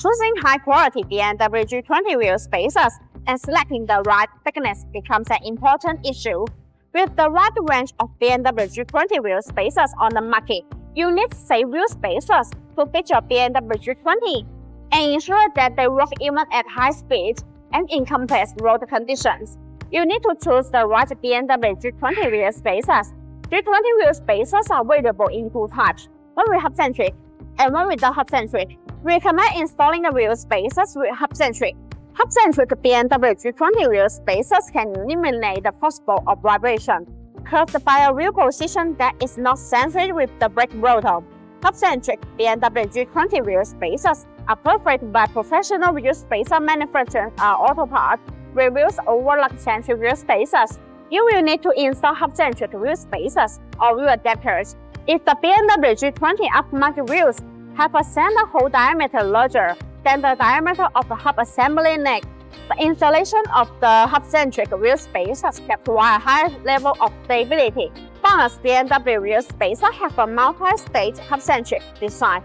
Choosing high-quality BMW G20 wheel spacers and selecting the right thickness becomes an important issue. With the wide range of BMW G20 wheel spacers on the market, you need safe wheel spacers to fit your BMW G20 and ensure that they work even at high speeds and in complex road conditions. You need to choose the right BMW G20 wheel spacers. G20 wheel spacers are available in two types, one with hub-centric and one without hub-centric. We recommend installing the wheel spacers with hub-centric. Hub-centric BMW G20 wheel spacers can eliminate the possible of vibration caused by a wheel position that is not centered with the brake rotor. Hub-centric BMW G20 wheel spacers are perfect by professional wheel spacer manufacturers or auto parts with wheels overlock centric wheel spacers. You will need to install hub-centric wheel spacers or wheel adapters. If the BMW G20 aftermarket wheels have a center hole diameter larger than the diameter of the hub assembly neck, the installation of the hub-centric wheel spacers can provide a high level of stability. BONOSS BMW wheel spacers have a multi-stage hub-centric design.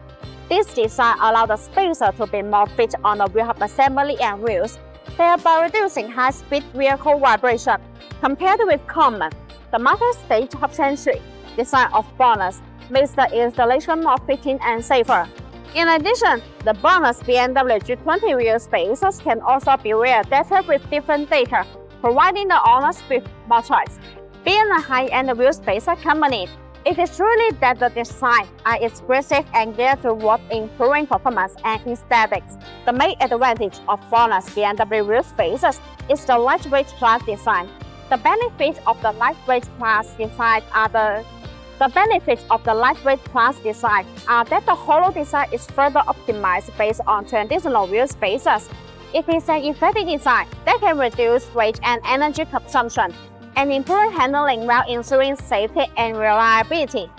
This design allows the spacer to be more fit on the wheel hub assembly and wheels, thereby reducing high-speed vehicle vibration. Compared with common, the multi-stage hub-centric design of BONOSS makes the installation more fitting and safer. In addition, the BONOSS BMW G20 wheel spacers can also be adapted with different data, providing the owners with more choice. Being a high-end wheel spacer company, it is truly that the design are expressive and geared toward improving performance and aesthetics. The main advantage of BONOSS BMW wheel spacers is the lightweight class design. The benefits of the lightweight class design are that the hollow design is further optimized based on traditional wheel spacers. It is an effective design that can reduce weight and energy consumption and improve handling while ensuring safety and reliability.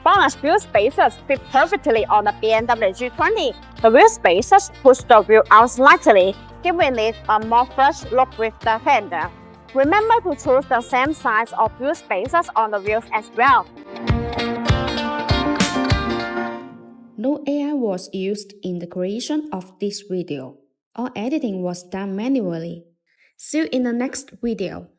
BONOSS wheel spacers fit perfectly on the BMW G20. The wheel spacers push the wheel out slightly, giving it a more fresh look with the fender. Remember to choose the same size of wheel spacers on the wheels as well. No AI was used in the creation of this video. All editing was done manually. See you in the next video.